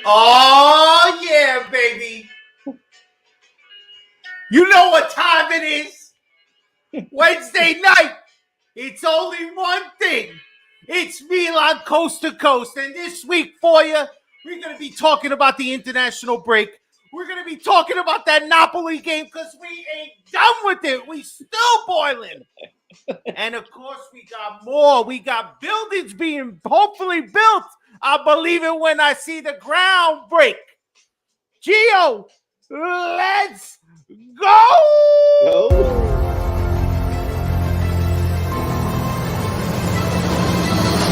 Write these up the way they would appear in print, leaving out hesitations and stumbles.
Oh, yeah, baby. You know what time it is. Wednesday night. It's only one thing. It's Milan Coast to Coast. And this week for you, we're going to be talking about the international break. We're going to be talking about that Napoli game because we ain't done with it. We still boiling. And of course, we got more. We got buildings being hopefully built. I believe it when I see the ground break. Geo, let's go!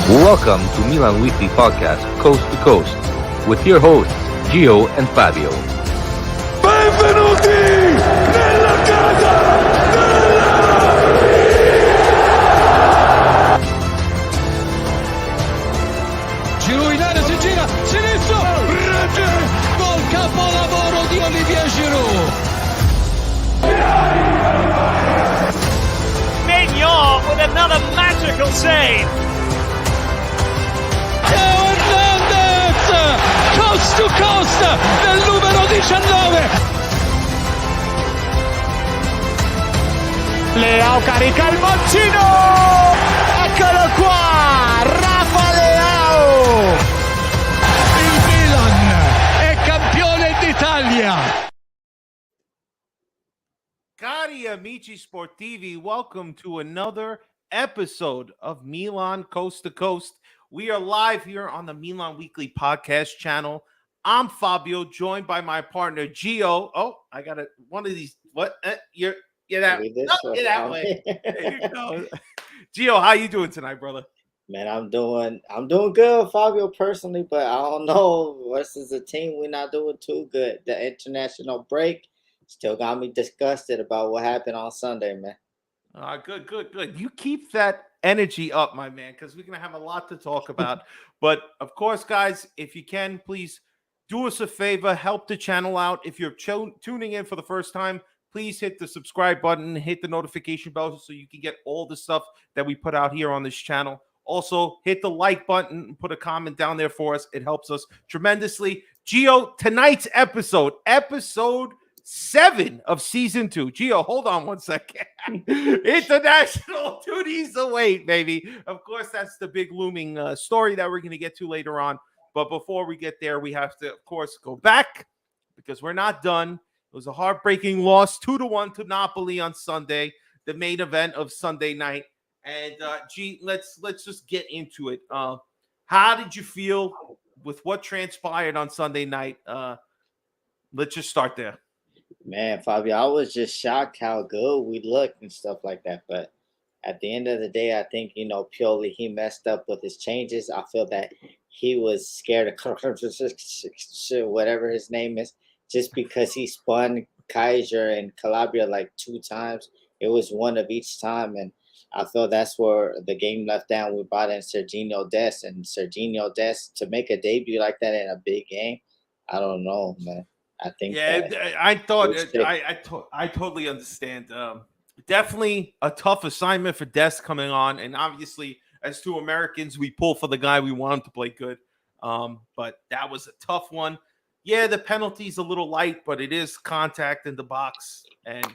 Welcome to Milan Weekly Podcast, Coast to Coast, with your hosts, Geo and Fabio. Benvenuti nella casa Giroud in area, si gira, sinistro, rete, gol capolavoro di Olivier Giroud. Mignon with another magical save. Hernandez, coast to coast, del numero 19. Leao carica il mancino. Eccolo qua, Rafa Leao. Il Milan è campione d'Italia. Cari amici sportivi, welcome to another episode of Milan Coast to Coast. We are live here on the Milan Weekly Podcast channel. I'm Fabio, joined by my partner Geo. Oh, I got one of these. What? You're that way. There you go. Geo, how you doing tonight, brother? Man, I'm doing good, Fabio, personally, but I don't know. Versus a team, we're not doing too good. The international break still got me disgusted about what happened on Sunday, man. Good. You keep that energy up, my man, because we're going to have a lot to talk about. But, of course, guys, if you can, please do us a favor, help the channel out. If you're tuning in for the first time, please hit the subscribe button, hit the notification bell so you can get all the stuff that we put out here on this channel. Also, hit the like button and put a comment down there for us. It helps us tremendously. Geo, tonight's episode 7 of season 2. Geo, hold on one second. International duties await, baby. Of course, that's the big looming story that we're going to get to later on. But before we get there, we have to, of course, go back because we're not done. It was a heartbreaking loss, 2-1 to Napoli on Sunday, the main event of Sunday night. And let's just get into it. How did you feel with what transpired on Sunday night? Let's just start there. Man, Fabio, I was just shocked how good we looked and stuff like that. But at the end of the day, I think, Pioli, he messed up with his changes. I feel that he was scared of whatever his name is, just because he spun Kaiser and Calabria like 2 times. It was one of each time. And I feel that's where the game left down. We brought in Serginho Dest, and Serginho Dest to make a debut like that in a big game. I don't know, man. I think. Yeah, I thought I totally understand. Definitely a tough assignment for Dest coming on, and obviously, as 2 Americans, we pull for the guy we want him to play good. But that was a tough one. Yeah, the penalty's a little light, but it is contact in the box, and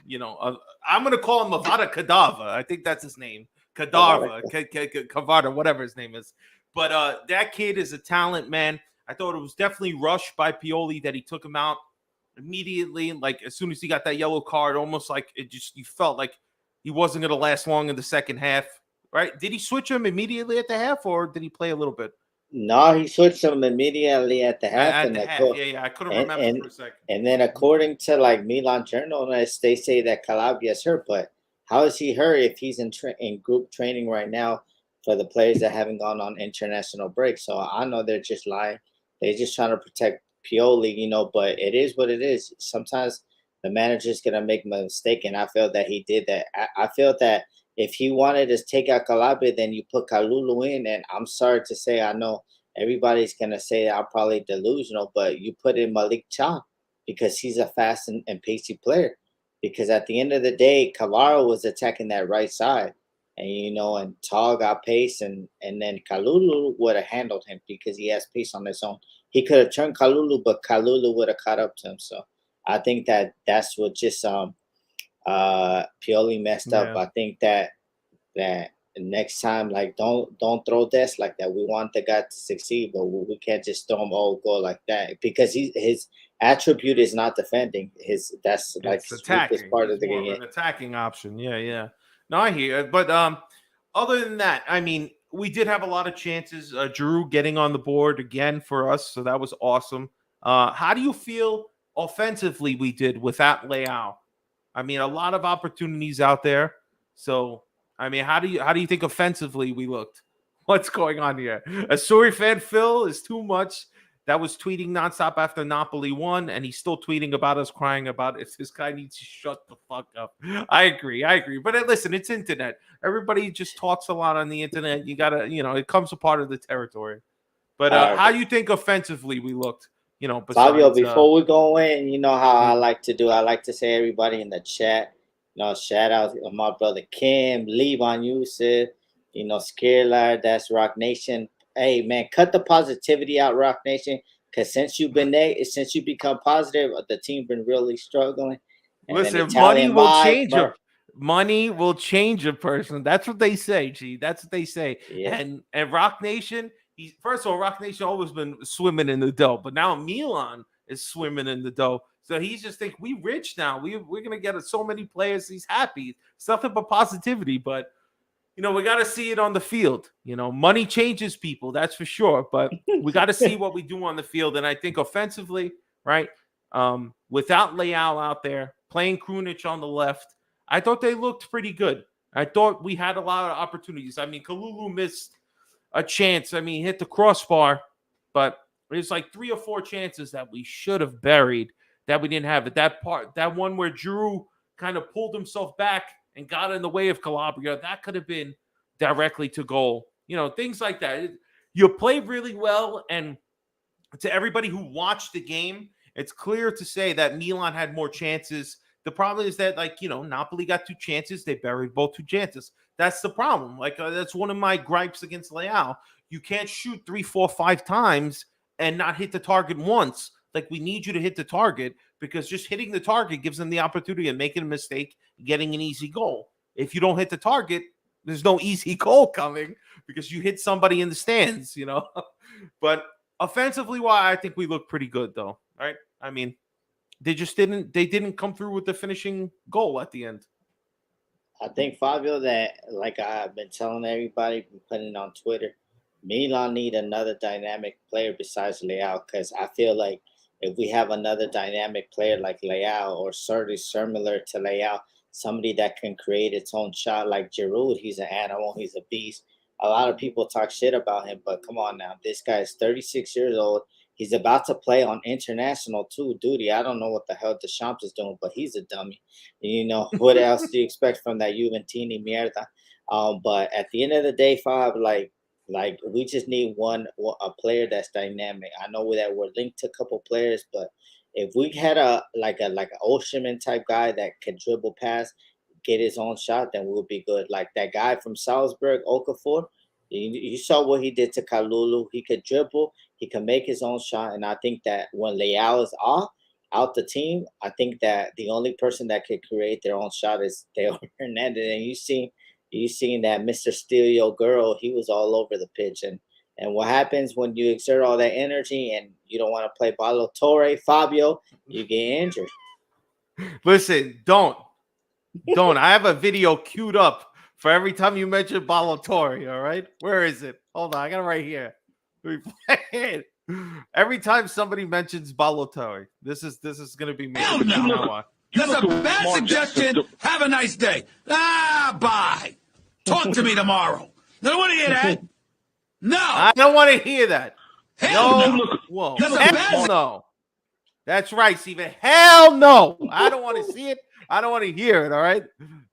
I'm gonna call him Avada Kedavra. I think that's his name, Kavada, whatever his name is. But that kid is a talent, man. I thought it was definitely rushed by Pioli that he took him out immediately. Like as soon as he got that yellow card, almost like you felt like he wasn't going to last long in the second half, right? Did he switch him immediately at the half, or did he play a little bit? No, he switched him immediately at the half. Yeah, I couldn't remember for a second. And then according to like Milan journalists, they say that Calabria is hurt, but how is he hurt if he's in group training right now for the players that haven't gone on international break? So I know they're just lying. They're just trying to protect Pioli, but it is what it is. Sometimes the manager's going to make a mistake, and I feel that he did that. I feel that if he wanted to take out Calabria, then you put Kalulu in, and I'm sorry to say, I know everybody's going to say I'm probably delusional, but you put in Malik Cha because he's a fast and pacey player. Because at the end of the day, Cavaro was attacking that right side. And Tall got pace, and then Kalulu would have handled him because he has pace on his own. he could have turned Kalulu, but Kalulu would have caught up to him. So I think that's what just Pioli messed up. Yeah. I think that next time, like, don't throw this like that. We want the guy to succeed, but we can't just throw him all goal like that, because his attribute is not defending. That's like It's his weakest attacking. part He's of the more game. of an attacking option. Yeah, yeah. No, I hear it. But other than that, I mean, we did have a lot of chances. Giroud getting on the board again for us, so that was awesome. How do you feel offensively we did without Leao? I mean, a lot of opportunities out there. So, I mean, how do you think offensively we looked? What's going on here? A Suri fan Phil is too much. That was tweeting nonstop after Napoli won, and he's still tweeting about us, crying about if this guy needs to shut the fuck up. I agree. But listen, it's internet. Everybody just talks a lot on the internet. You gotta, it comes a part of the territory. But how do you think offensively we looked? Besides, Fabio, before we go in, you know how I like to do. I like to say everybody in the chat. Shout out to my brother Kim, Levon Yusuf, Scarelar, that's Rock Nation. Hey man, cut the positivity out, Rock Nation, because since you become positive, the team been really struggling. And listen, money will change a person. That's what they say, G. That's what they say. Yeah. And Rock Nation, first of all, Rock Nation always been swimming in the dough, but now Milan is swimming in the dough. So he's just think we rich now. We're gonna get so many players. He's happy. It's nothing but positivity, but we got to see it on the field. Money changes people, that's for sure. But we got to see what we do on the field. And I think offensively, right, without Leao out there, playing Krunic on the left, I thought they looked pretty good. I thought we had a lot of opportunities. I mean, Kalulu missed a chance. I mean, he hit the crossbar, but there's like 3 or 4 chances that we should have buried that we didn't have. At that one where Giroud kind of pulled himself back and got in the way of Calabria, that could have been directly to goal. Things like that. You played really well, and to everybody who watched the game, it's clear to say that Milan had more chances. The problem is that, Napoli got 2 chances. They buried both 2 chances. That's the problem. That's one of my gripes against Leao. You can't shoot 3, 4, 5 times and not hit the target once. We need you to hit the target, because just hitting the target gives them the opportunity of making a mistake, getting an easy goal. If you don't hit the target, there's no easy goal coming because you hit somebody in the stands, But offensively, I think we look pretty good, though, right? I mean, they didn't come through with the finishing goal at the end. I think, Fabio, that, like I've been telling everybody, been putting it on Twitter, Milan need another dynamic player besides Leao, because I feel like if we have another dynamic player like Leao, or similar to Leao, somebody that can create its own shot like Giroud, he's an animal, he's a beast. A lot of people talk shit about him, but come on now. This guy is 36 years old. He's about to play on international duty. I don't know what the hell Deschamps is doing, but he's a dummy. What else do you expect from that Juventini mierda? But at the end of the day, Fab, like we just need a player that's dynamic. I know that we're linked to a couple players, but if we had a Osimhen type guy that can dribble past, get his own shot, then we'll be good. Like that guy from Salzburg, Okafor, you saw what he did to Kalulu. He could dribble, he can make his own shot, and I think that when Leao is out the team, I think that the only person that could create their own shot is Theo Hernandez. And you seen that Mr. Steal Your Girl, he was all over the pitch. And what happens when you exert all that energy and you don't want to play Ballo-Torre, Fabio, you get injured. Listen, don't. I have a video queued up for every time you mention Ballo-Torre, all right? Where is it? Hold on, I got it right here. Let me play it. Every time somebody mentions Ballo-Torre, this is going to be me. Hell no. That's a bad suggestion. Have a nice day. Bye. Talk to me tomorrow. I don't want to hear that. No. I don't want to hear that. Hell no. Whoa. That's a Hell bad. no. That's right, Steven. Hell no. I don't want to see it. I don't want to hear it, all right?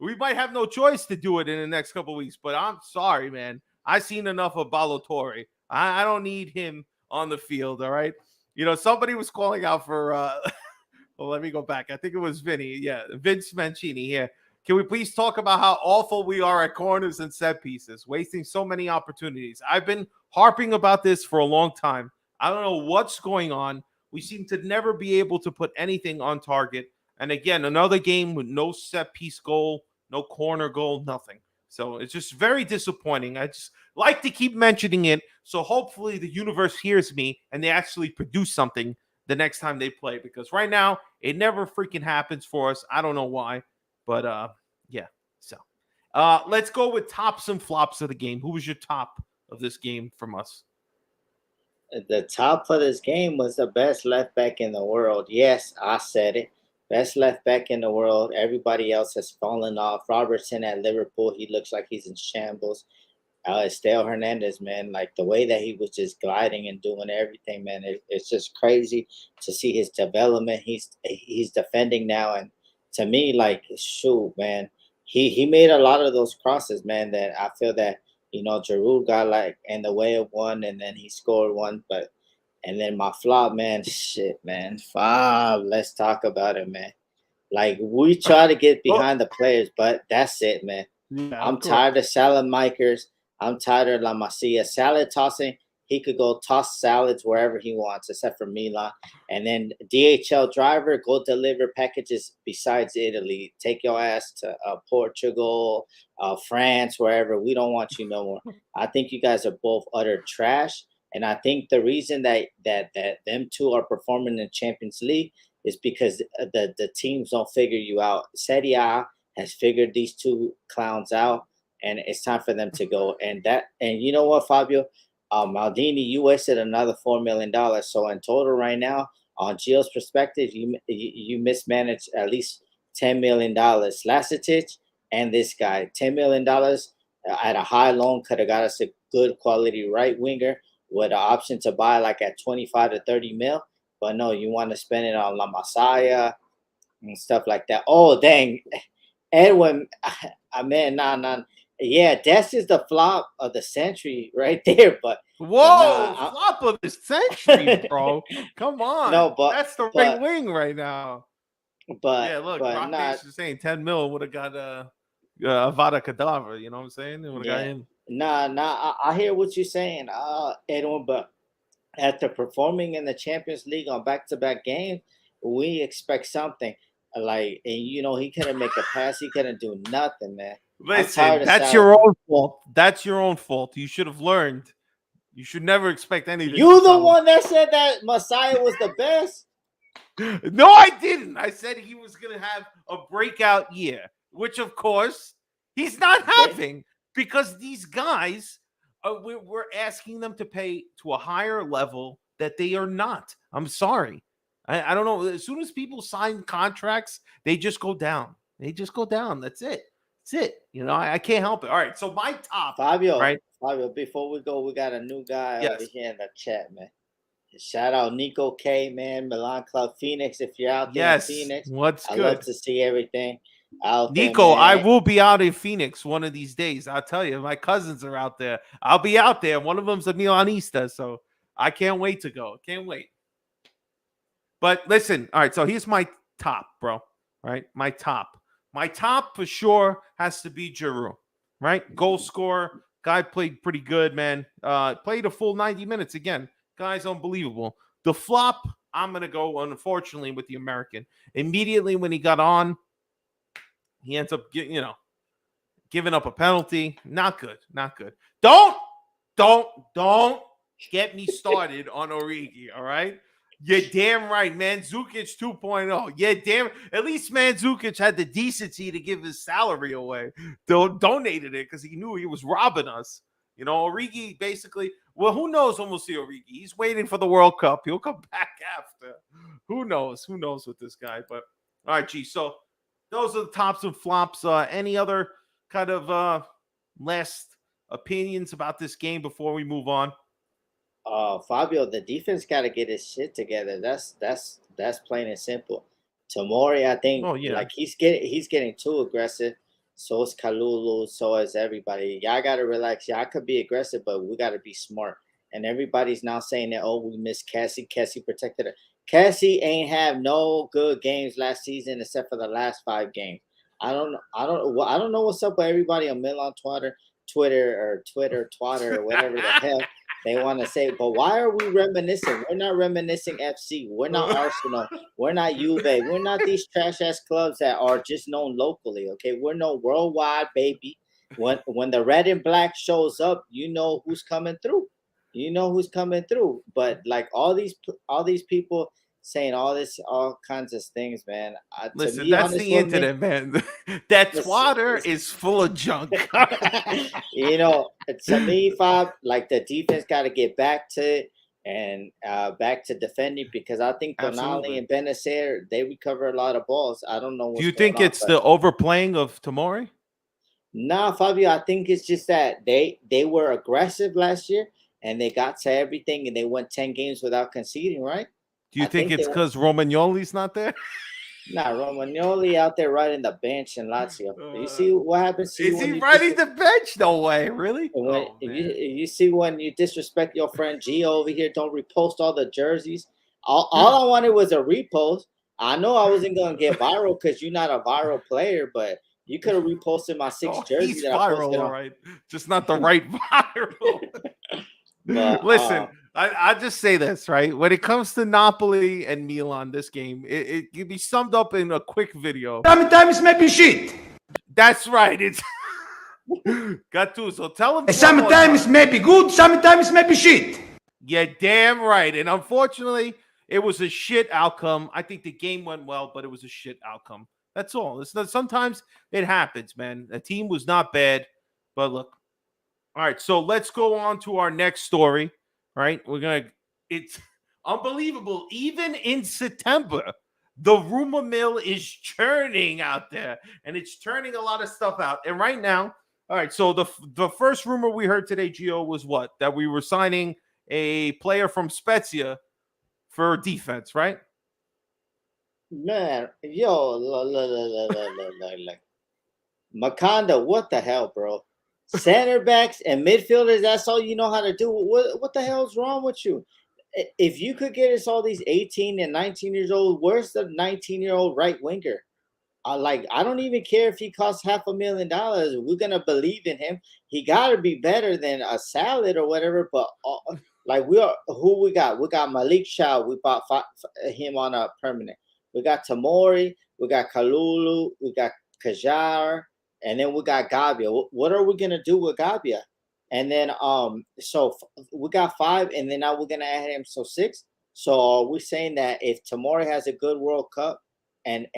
We might have no choice to do it in the next couple of weeks, but I'm sorry, man. I've seen enough of Ballo-Torre. I don't need him on the field, all right? Somebody was calling out for well, let me go back. I think it was Vinny. Yeah, Vince Mancini here. Can we please talk about how awful we are at corners and set pieces, wasting so many opportunities? I've been harping about this for a long time. I don't know what's going on. We seem to never be able to put anything on target. And again, another game with no set piece goal, no corner goal, nothing. So it's just very disappointing. I just like to keep mentioning it. So hopefully the universe hears me and they actually produce something the next time they play. Because right now, it never freaking happens for us. I don't know why. But yeah. So let's go with tops and flops of the game. Who was your top of this game from us? The top of this game was the best left back in the world. Yes, I said it. Best left back in the world. Everybody else has fallen off. Robertson at Liverpool, he looks like he's in shambles. Estelle Hernandez, man, like the way that he was just gliding and doing everything, man, it's just crazy to see his development. He's defending now, and to me, like, shoot, man, he made a lot of those crosses, man, that I feel that Giroud got like in the way of one, and then he scored one, and then my flop, man, shit, man, Fab, let's talk about it, man. Like, we try to get behind the players, but that's it, man. Yeah, I'm tired of salad makers. I'm tired of La Masia. Salad tossing, he could go toss salads wherever he wants, except for Milan. And then DHL driver, go deliver packages besides Italy. Take your ass to Portugal, France, wherever. We don't want you no more. I think you guys are both utter trash. And I think the reason that them two are performing in Champions League is because the teams don't figure you out. Serie A has figured these two clowns out, and it's time for them to go. And you know what, Fabio? Maldini, you wasted another $4 million. So in total right now, on Geo's perspective, you mismanaged at least $10 million. Lacetic and this guy, $10 million at a high loan could have got us a good quality right winger with an option to buy like at 25 to 30 mil. But no, you want to spend it on La Masia and stuff like that. Oh, dang. Edwin, I mean, nah. Yeah, that's just the flop of the century right there. But flop of the century, bro. Come on. No, but that's the right wing right now. But yeah, look, Rock is saying 10 mil would have got Avada Kedavra. You know what I'm saying? It would have got him. Nah. I hear what you're saying, Edwin. But after performing in the Champions League on back-to-back games, we expect something. Like, and he couldn't make a pass. He couldn't do nothing, man. Listen, that's your own fault. That's your own fault. You should have learned. You should never expect anything. You the one that said that Messiah was the best? No, I didn't. I said he was going to have a breakout year, which, of course, he's not having because these guys, we're asking them to pay to a higher level that they are not. I'm sorry. I don't know. As soon as people sign contracts, they just go down. That's it. That's it. I can't help it. All right. So my top. Fabio, right? Fabio, before we go, we got a new guy over here in the chat, man. Shout out Nico K, man. Milan Club Phoenix. If you're out there in Phoenix, I love to see everything out there. Nico, I will be out in Phoenix one of these days. I'll tell you, my cousins are out there. I'll be out there. One of them's a Milanista, so I can't wait to go. Can't wait. But listen, all right, so here's my top, bro. Right? My top for sure has to be Giroud, right? Goal scorer. Guy played pretty good, man. Played a full 90 minutes again. Guy's unbelievable. The flop, I'm going to go, unfortunately, with the American. Immediately when he got on, he ends up, giving up a penalty. Not good. Don't get me started on Origi, all right? You're damn right, Mandzukic 2.0. Yeah, damn. At least Mandzukic had the decency to give his salary away. Donated it because he knew he was robbing us. Origi basically. Well, who knows when we'll see Origi? He's waiting for the World Cup. He'll come back after. Who knows? Who knows with this guy? But all right, G. So those are the tops and flops. Any other kind of last opinions about this game before we move on? Fabio, the defense got to get his shit together. That's plain and simple. Tomori, I think, like he's getting too aggressive. So is Kalulu. So is everybody. Y'all got to relax. Y'all could be aggressive, but we got to be smart. And everybody's now saying that, we missed Cassie. Cassie protected her. Cassie ain't have no good games last season except for the last 5 games. I don't know what's up with everybody on Milan Twitter or whatever the hell. They want to say, but why are we reminiscing? We're not reminiscing FC. We're not Arsenal. We're not Juve. We're not these trash ass clubs that are just known locally. Okay, we're known worldwide, baby. When the red and black shows up, you know who's coming through. You know who's coming through. But like all these people saying all kinds of things, man. Listen, that's the internet, man. That Twitter is full of junk. You know, to me, Fab, like the defense got to get back to it and back to defending because I think Tonali and Benacer, they recover a lot of balls. I don't know what's Do you think it's the overplaying of Tomori? Nah, Fabio, I think it's just that they were aggressive last year and they got to everything and they went 10 games without conceding, right? Do you think it's because Romagnoli's not there? Nah, Romagnoli out there riding the bench in Lazio. You see what happens to you? Is he riding the bench? No way, really? You see when you disrespect your friend Geo over here, don't repost all the jerseys. All I wanted was a repost. I know I wasn't going to get viral because you're not a viral player, but you could have reposted my 6 jerseys. He's viral, all right. Just not the right viral. But, listen, I just say this, right? When it comes to Napoli and Milan, this game, it can be summed up in a quick video. Sometimes maybe shit. That's right. It's Gattuso. Tell him. Sometimes maybe good, sometimes maybe shit. Yeah, damn right. And unfortunately, it was a shit outcome. I think the game went well, but it was a shit outcome. That's all. Sometimes it happens, man. The team was not bad, but look. All right, so let's go on to our next story, right? It's unbelievable. Even in September, the rumor mill is churning out there, and it's churning a lot of stuff out. And right now, all right, so the first rumor we heard today, Gio, was what? That we were signing a player from Spezia for defense, right? Man, yo, Makanda, what the hell, bro? Center backs and midfielders, that's all you know how to do. What the hell's wrong with you? If you could get us all these 18 and 19 years old, where's the 19-year-old right winger? I don't even care if he costs $500,000. We're gonna believe in him. He gotta be better than a Salad or whatever. But who we got? We got Malik Shaw. We bought him on a permanent. We got Tomori. We got Kalulu. We got Kajar. And then we got Gabia. What are we gonna do with Gabia? And then so we got 5, and then now we're gonna add him, so 6. So are we saying that if Tomori has a good World Cup and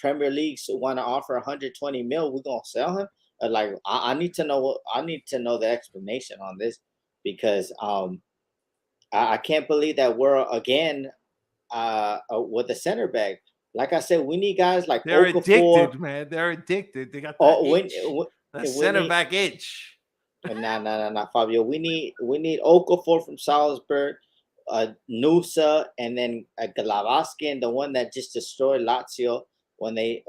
Premier Leagues want to offer 120 mil, we're gonna sell him? I need to know. I need to know the explanation on this because I can't believe that we're again with a center back. Like I said, we need guys like they're Okafor. Addicted, man. They're addicted. They got the center back itch. Nah, Fabio. We need Okafor from Salzburg, Nusa, and then Galavaskin, the one that just destroyed Lazio when they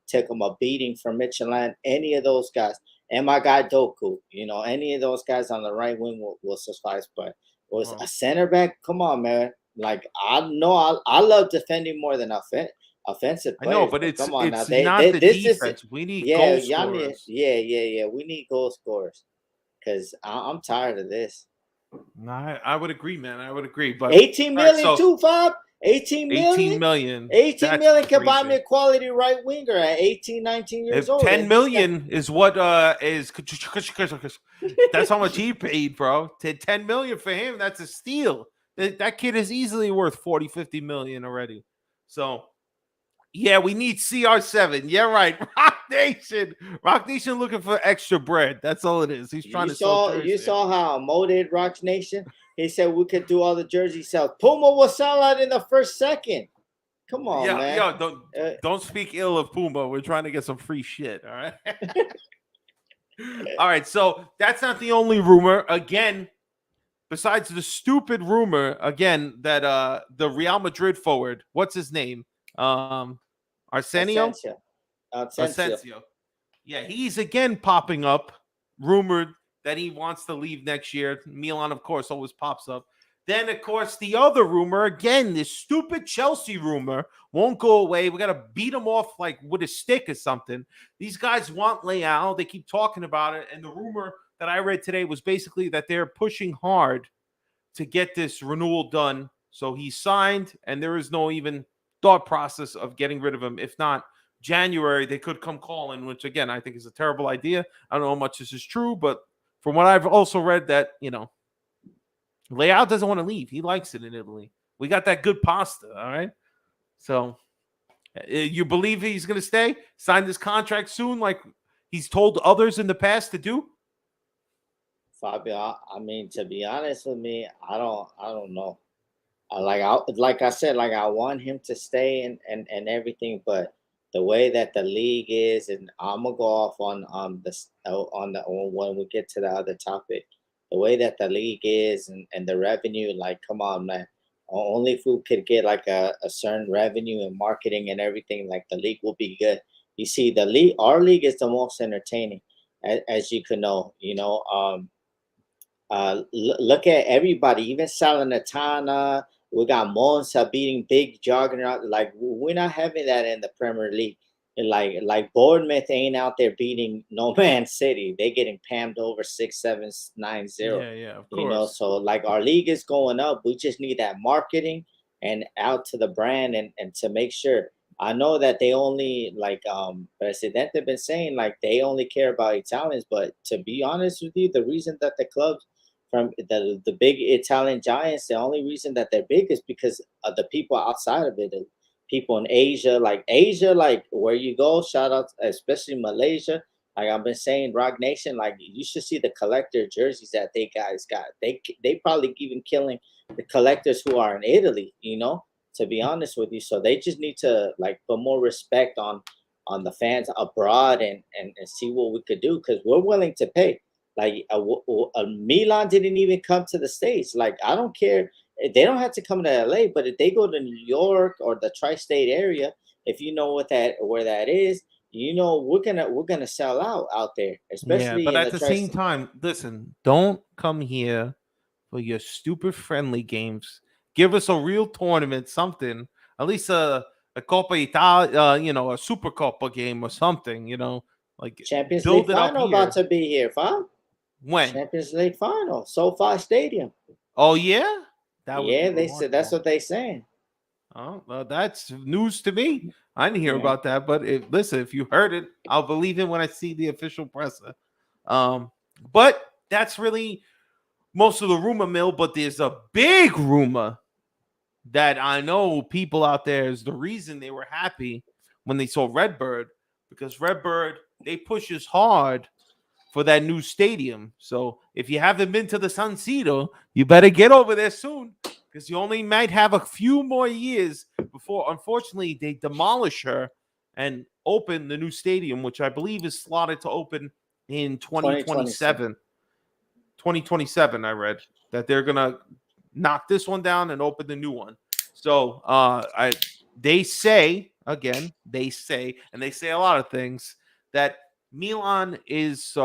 took them a beating from Michelin. Any of those guys, and my guy Doku. You know, any of those guys on the right wing will suffice. But was a center back? Come on, man. Like I know I love defending more than offensive players. I know, but it's come on it's now. not the defense. We need goal scorers. Yeah. We need goal scorers because I'm tired of this. No, I would agree, man. I would agree. But 18 million too, Fab. 18 million. 18 million can buy me a quality right winger at 18, 19 years old. 10 million is what is that's how much he paid, bro. 10 million for him, that's a steal. That kid is easily worth 40, 50 million already. So, yeah, we need CR7. Yeah, right. Rock Nation looking for extra bread. That's all it is. He's trying to sell jerseys. You saw how Mo did Rock Nation? He said we could do all the jersey sales. Puma will sell out in the first second. Come on, man. Don't speak ill of Puma. We're trying to get some free shit, all right? All right, so that's not the only rumor. Again, besides the stupid rumor, again, that the Real Madrid forward, what's his name? Asensio. Yeah, he's again popping up, rumored that he wants to leave next year. Milan, of course, always pops up. Then, of course, the other rumor, again, this stupid Chelsea rumor won't go away. We got to beat them off like with a stick or something. These guys want Leao. They keep talking about it. And the rumor that I read today was basically that they're pushing hard to get this renewal done. So he's signed, and there is no even thought process of getting rid of him. If not, January, they could come calling, which, again, I think is a terrible idea. I don't know how much this is true, but from what I've also read that, Leao doesn't want to leave. He likes it in Italy. We got that good pasta, all right? So you believe he's going to stay? Sign this contract soon like he's told others in the past to do? Fabio, I mean, to be honest with me, I don't know. Like I said, like I want him to stay and everything, but the way that the league is, and I'm gonna go off on this on when we get to the other topic, the way that the league is and the revenue, like, come on, man. Only if we could get like a certain revenue and marketing and everything, like the league will be good. You see, the league, our league is the most entertaining, as you can know. Look at everybody, even Salernitana. We got Monza beating big juggernaut. Like, we're not having that in the Premier League. And like Bournemouth ain't out there beating No Man City. They getting pammed over 6-7, 9-0. Yeah, of course. So like our league is going up. We just need that marketing and out to the brand and to make sure. I know that they only Presidente been saying like they only care about Italians, but to be honest with you, the reason that the clubs from the big Italian giants, the only reason that they're big is because of the people outside of it. People in Asia, like where you go, shout out, especially Malaysia. Like I've been saying, Rock Nation, like you should see the collector jerseys that they guys got. They probably even killing the collectors who are in Italy, to be honest with you. So they just need to like put more respect on the fans abroad and see what we could do, because we're willing to pay. Like Milan didn't even come to the States. Like, I don't care. They don't have to come to LA, but if they go to New York or the tri-state area, if you know where that is, we're gonna sell out there, especially. Yeah, but at the same time, listen, don't come here for your stupid friendly games. Give us a real tournament, something, at least a Coppa Italia, a Super Coppa game or something, like Champions League final about to be here, fam. When? Champions League final, SoFi Stadium. Oh yeah, they said that's what they saying. Oh, well, that's news to me. I didn't hear about that, but listen, if you heard it, I'll believe it when I see the official presser. But that's really most of the rumor mill. But there's a big rumor that I know people out there is the reason they were happy when they saw Redbird, because Redbird, they pushes hard for that new stadium. So if you haven't been to the San Siro, you better get over there soon, because you only might have a few more years before, unfortunately, they demolish her and open the new stadium, which I believe is slotted to open in 2027. 2027, I read that they're going to knock this one down and open the new one. So they say, and they say a lot of things, that Milan is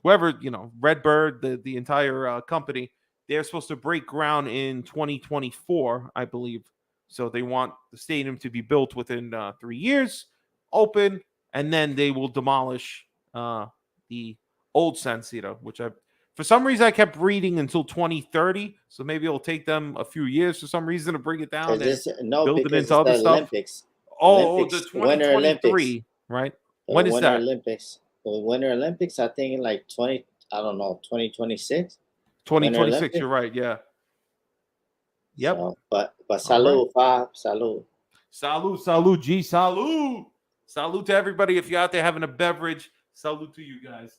whoever, Redbird, the entire company, they're supposed to break ground in 2024, I believe. So they want the stadium to be built within 3 years, open, and then they will demolish the old San Siro, which for some reason I kept reading until 2030. So maybe it'll take them a few years for some reason to bring it down and build it into other stuff. Olympics. Oh, the 2023, right? When is that? Olympics. The Winter Olympics, I think like 2026. 2026, you're right, yeah. Yep. So, but salud, Fab, salud. Salud, G, salud. Salud to everybody. If you're out there having a beverage, salud to you guys.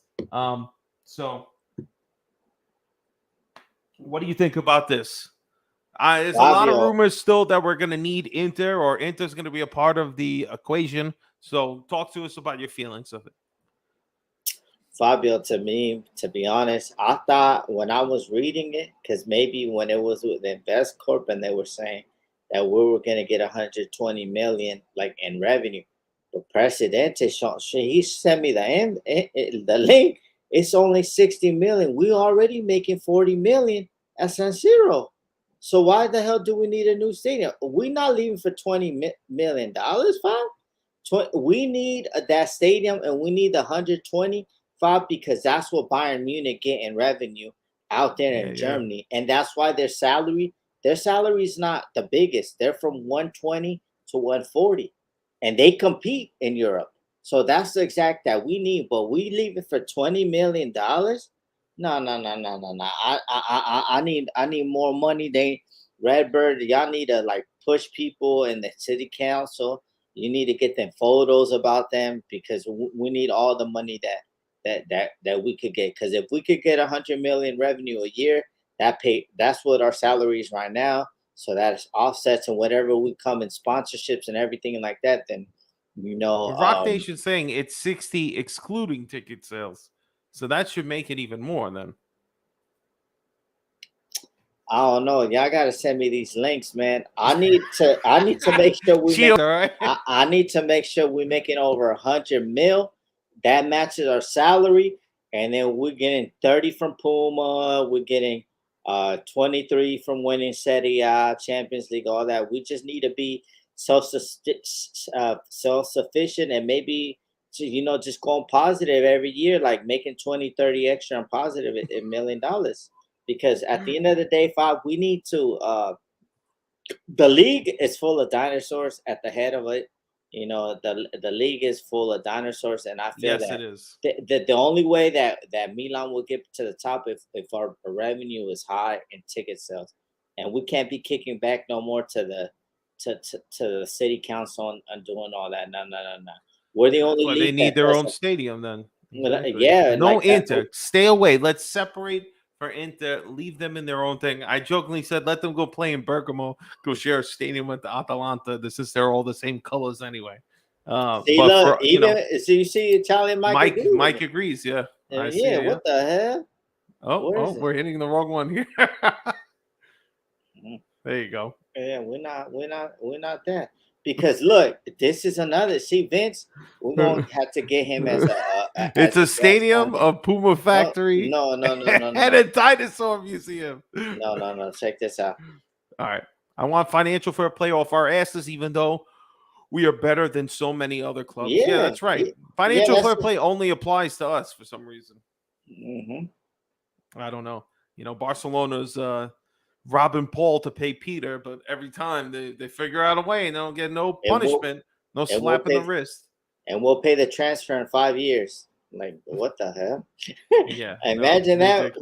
So what do you think about this? There's a lot of rumors still that we're going to need Inter, or Inter's going to be a part of the equation. So talk to us about your feelings of it. Fabio, to me, to be honest, I thought when I was reading it, because maybe when it was with Invest Corp and they were saying that we were going to get 120 million like in revenue, but Presidente, he sent me the link. It's only 60 million. We already making 40 million at San Siro. So why the hell do we need a new stadium? We're not leaving for $20 million, fam. We need that stadium, and we need 120. Bob, because that's what Bayern Munich get in revenue out there in Germany, and that's why their salary is not the biggest. They're from 120 to 140, and they compete in Europe. So that's the exact that we need. But we leave it for $20 million. No. I need more money. Redbird, y'all need to like push people in the city council. You need to get them photos about them because we need all the money that we could get. Because if we could get 100 million revenue a year, that's what our salary is right now. So that offsets and whatever we come in sponsorships and everything like that. Then Rock Nation saying it's 60 excluding ticket sales, so that should make it even more. Then I don't know. Y'all gotta send me these links, man. I need to make sure I need to make sure we're making over 100 mil. That matches our salary, and then we're getting 30 from Puma. We're getting 23 from winning Serie A, Champions League, all that. We just need to be self-sufficient and maybe just going positive every year, like making 20, 30 extra and positive $1 million. Because at the end of the day, Fab, we need to the league is full of dinosaurs at the head of it. The league is full of dinosaurs, and I feel that it is. The only way that Milan will get to the top if our revenue is high in ticket sales, and we can't be kicking back no more to the city council and doing all that. No. We're the only league they need their own stadium then. Exactly. Yeah, no Inter. Stay away. Let's separate for Inter. Leave them in their own thing. I jokingly said, let them go play in Bergamo. Go share a stadium with the Atalanta. They're all the same colors anyway. You see Italian Mike agrees. Yeah. What the hell? We're hitting the wrong one here. There you go. Yeah, we're not that. Because look, this is another. See, Vince, we're gonna have to get him as a. It's a stadium, a Puma factory. No. And a dinosaur museum. No. Check this out. All right, I want financial fair play off our asses, even though we are better than so many other clubs. Yeah, that's right. Financial fair play only applies to us for some reason. I don't know. Barcelona's robbing Paul to pay Peter, but every time they figure out a way and they don't get no punishment, no slap in the wrist. And we'll pay the transfer in 5 years. Like, what the hell? Yeah. Imagine that.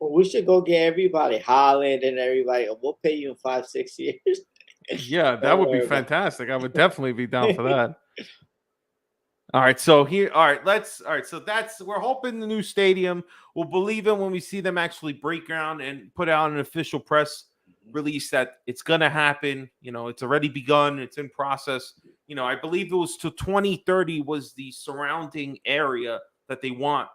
We should go get everybody, Holland and everybody. We'll pay you in 5-6 years. Yeah, that would be fantastic. I would definitely be down for that. All right, so we're hoping the new stadium. We'll believe it when we see them actually break ground and put out an official press release that it's going to happen. It's already begun. It's in process. I believe it was to 2030 was the surrounding area that they want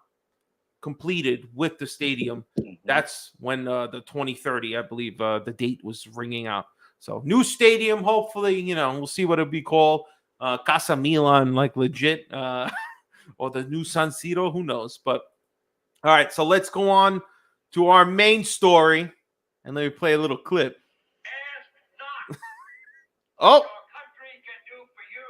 completed with the stadium. That's when the 2030, I believe, the date was ringing out. So new stadium, hopefully, we'll see what it'll be called. Casa Milan, like legit, or the new San Siro, who knows? But all right, so let's go on to our main story, and let me play a little clip. Ask not Oh, what your country can do for you.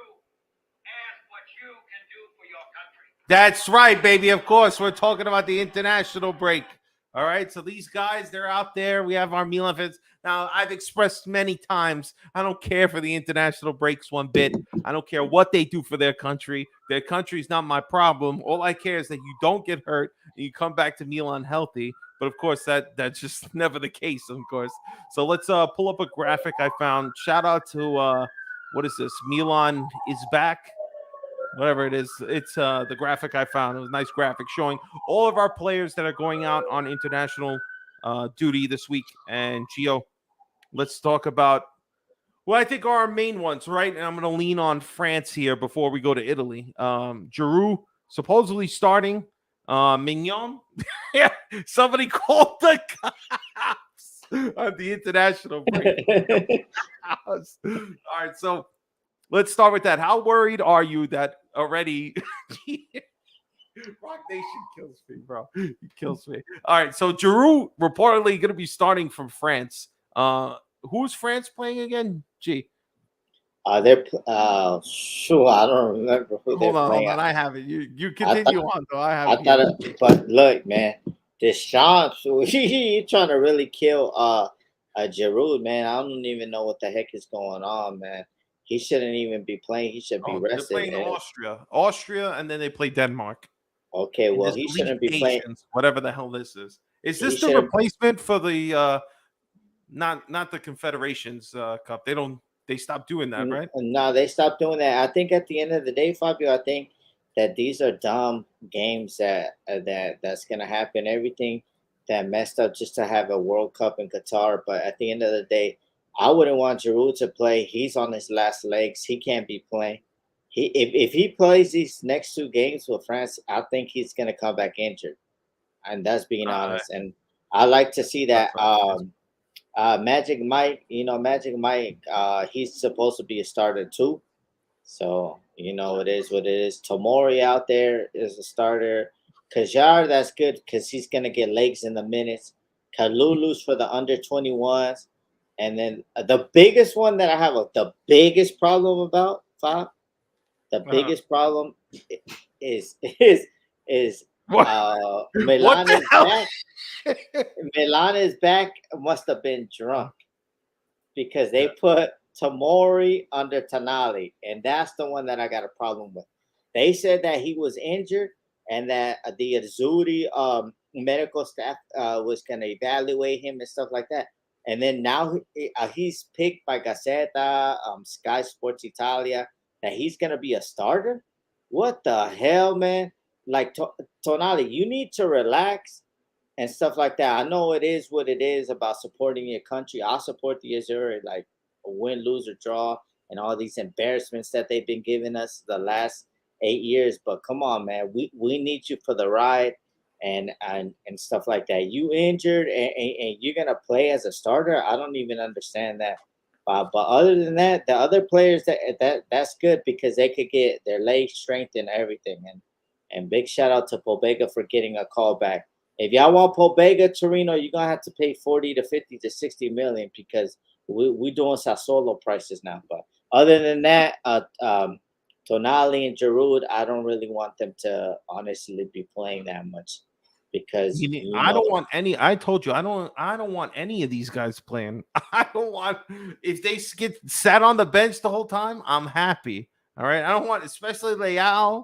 Ask what you can do for your country. that's right, baby. Of course, we're talking about the international break. All right, so these guys, they're out there. We have our Milan fans. Now, I've expressed many times, I don't care for the international breaks one bit. I don't care what they do for their country. Their country's not my problem. All I care is that you don't get hurt and you come back to Milan healthy. But, of course, that's just never the case, of course. So let's pull up a graphic I found. Shout out to, what is this? Milan is back. Whatever it is, it's the graphic I found. It was a nice graphic showing all of our players that are going out on international duty this week. And Geo, let's talk about what I think are our main ones, right? And I'm going to lean on France here before we go to Italy. Giroud supposedly starting. Mignon, yeah, somebody called the cops on the international break. All right, so let's start with that. How worried are you that already? Rock Nation kills me, bro. He kills me. All right, so Giroud reportedly going to be starting from France. Who's France playing again? They're sure. I don't remember who they're Hold playing. on. I have it. You I continue thought, on though. I have I it here. thought, but look, man, Deschamps, he trying to really kill Giroud, man. I don't even know what the heck is going on, man. He shouldn't even be playing. He should be Oh, they're rested. playing Austria, and then they play Denmark. Okay, In well, this he League shouldn't be playing. Nations, whatever the hell this is. Is He this the shouldn't. replacement for the not the Confederations Cup? They stopped doing that, right? No, they stopped doing that. I think at the end of the day, Fabio, I think that these are dumb games that's gonna happen. Everything that messed up just to have a World Cup in Qatar. But at the end of the day, I wouldn't want Giroud to play. He's on his last legs. He can't be playing. If he plays these next two games with France, I think he's gonna come back injured. And that's being honest. And I like to see that. Magic Mike, Magic Mike, he's supposed to be a starter too. So, it is what it is. Tomori out there is a starter. Kajar, that's good because he's going to get legs in the minutes. Kalulu's for the under 21s. And then the biggest one that I have the biggest problem about, Fab, the biggest problem is Milan What the is hell? back. Milan is back. Must have been drunk because they put Tomori under Tonali, and that's the one that I got a problem with. They said that he was injured and that the Azzurri medical staff was going to evaluate him and stuff like that. And then now he's picked by Gazzetta, Sky Sports Italia, that he's going to be a starter. What the hell, man? Like, Tonali, you need to relax and stuff like that. I know it is what it is about supporting your country. I'll support the Azzurri, like a win, lose, or draw, and all these embarrassments that they've been giving us the last 8 years. But come on, man, we need you for the ride and stuff like that. You injured and you're gonna play as a starter. I don't even understand that. But other than that, the other players that's good because they could get their leg strength and everything. And big shout out to Pobega for getting a call back. If y'all want Pobega, Torino, you're gonna have to pay 40 to 50 to 60 million because we doing Sassuolo prices now. But other than that, Tonali and Giroud, I don't really want them to honestly be playing that much because I don't want any. I told you I don't want any of these guys playing. I don't want if they get sat on the bench the whole time. I'm happy. All right. I don't want especially Leao,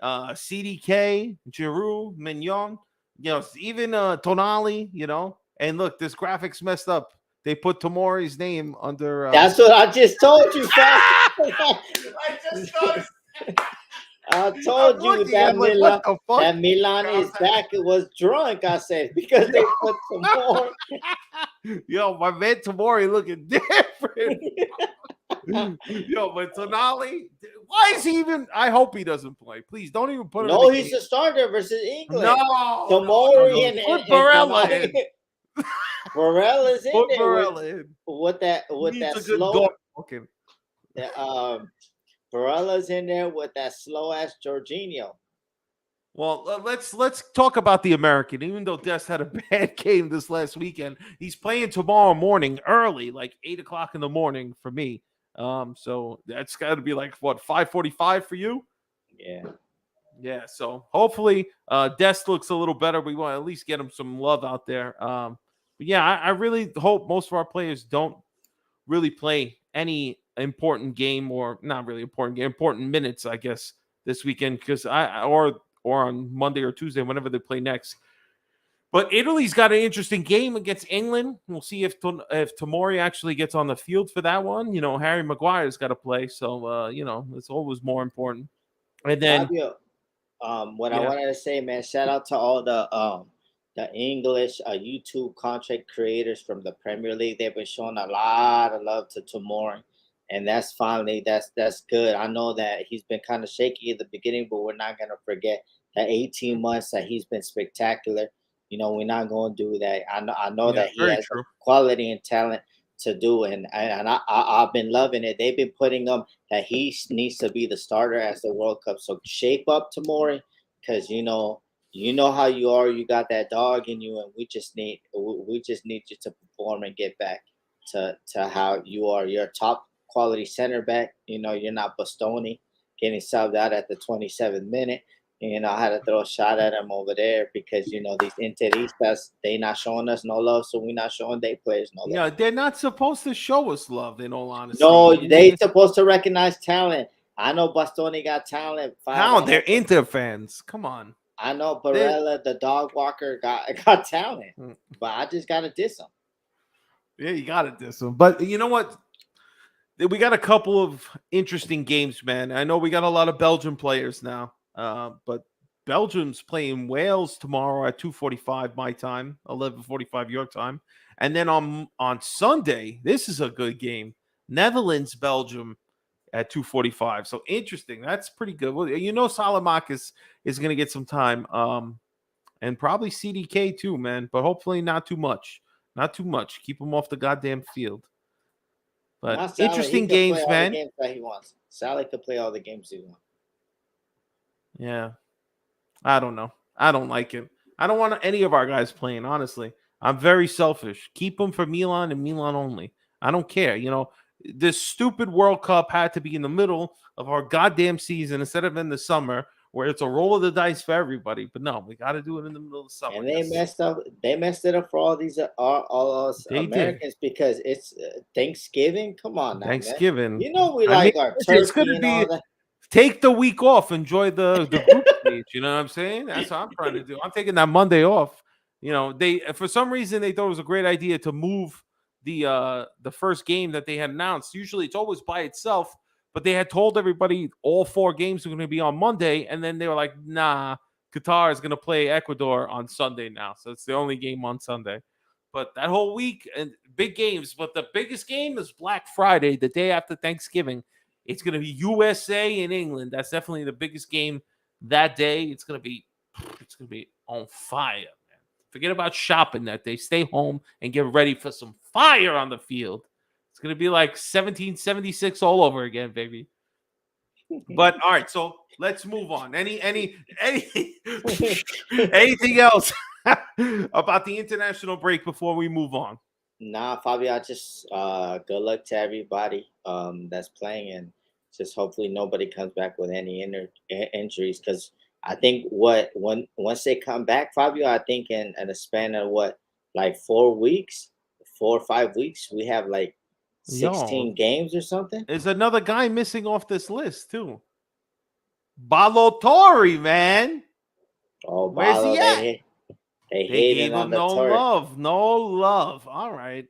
CDK, Giroud, Mignon. Even Tonali. And look, this graphics messed up. They put Tomori's name under. That's what I just told you, fam. I told you that Milan is back. It was drunk, I said, because they put Tomori. Yo, my man Tomori looking different. Yo, but Tonali, why is he even? I hope he doesn't play. Please don't even put him. No, he's a starter versus England. No, Tomori and Barella in. Barella's in Put there Barella in. with that slow. Okay. Barella's in there with that slow ass Jorginho. Well, let's talk about the American. Even though Des had a bad game this last weekend, he's playing tomorrow morning early, like 8:00 in the morning for me. So that's got to be like what 5:45 for you. Yeah. So hopefully, Des looks a little better. We want to at least get him some love out there. But yeah, I really hope most of our players don't really play any important game or not really important minutes, I guess, this weekend because or on Monday or Tuesday, whenever they play next. But Italy's got an interesting game against England. We'll see if Tomori actually gets on the field for that one. Harry Maguire's got to play, so it's always more important. And then, Fabio, what I wanted to say, man, shout out to all the English YouTube content creators from the Premier League. They've been showing a lot of love to Tomori, and that's good. I know that he's been kind of shaky at the beginning, but we're not gonna forget the 18 months that he's been spectacular. We're not going to do that. I know that he has quality and talent to do, and I've been loving it. They've been putting him that he needs to be the starter as the World Cup. So shape up, Tomori, because you know how you are. You got that dog in you, and we just need you to perform and get back to how you are. You're a top quality center back. You're not Bastoni getting subbed out at the 27th minute. I had to throw a shot at him over there because these Interistas, they not showing us no love, so we're not showing their players no love. Yeah, they're not supposed to show us love. In all honesty, No, they supposed to recognize talent. I know Bastoni got talent. How they're Inter fans? Come on. I know Barella, the dog walker, got talent, but I just gotta diss him. Yeah, you gotta diss him. But you know what? We got a couple of interesting games, man. I know we got a lot of Belgian players now, but Belgium's playing Wales tomorrow at 2:45 my time, 11:45 your time, and then on Sunday, this is a good game. Netherlands, Belgium at 2:45. So interesting. That's pretty good. Well, Salamakis is going to get some time, and probably CDK too, man. But hopefully not too much. Not too much. Keep him off the goddamn field. But interesting games, man. The games that he wants. Sally could play all the games he wants. Yeah. I don't know. I don't like him. I don't want any of our guys playing, honestly. I'm very selfish. Keep them for Milan and Milan only. I don't care. This stupid World Cup had to be in the middle of our goddamn season instead of in the summer where it's a roll of the dice for everybody. But no, we got to do it in the middle of the summer. And they messed up. They messed it up for all these all us Americans because it's Thanksgiving. Come on, now, Thanksgiving. Man. We like our turkey it's gonna and all that. Take the week off. Enjoy the group stage. You know what I'm saying? That's what I'm trying to do. I'm taking that Monday off. They for some reason they thought it was a great idea to move the first game that they had announced. Usually it's always by itself, but they had told everybody all 4 games were going to be on Monday, and then they were like, nah, Qatar is going to play Ecuador on Sunday now. So it's the only game on Sunday. But that whole week and big games, but the biggest game is Black Friday, the day after Thanksgiving. It's going to be USA and England. That's definitely the biggest game that day. It's going to be on fire, man. Forget about shopping that day. Stay home and get ready for some fire on the field. It's going to be like 1776 all over again, baby. But all right, so let's move on. Anything else about the international break before we move on? Nah, Fabio, just good luck to everybody that's playing, and just hopefully nobody comes back with any injuries, because I think once they come back, Fabio, I think in a span of like 4 weeks, 4 or 5 weeks, we have like 16 games or something. There's another guy missing off this list too. Balotelli, man. Oh, where's he at? They gave him no love. All right.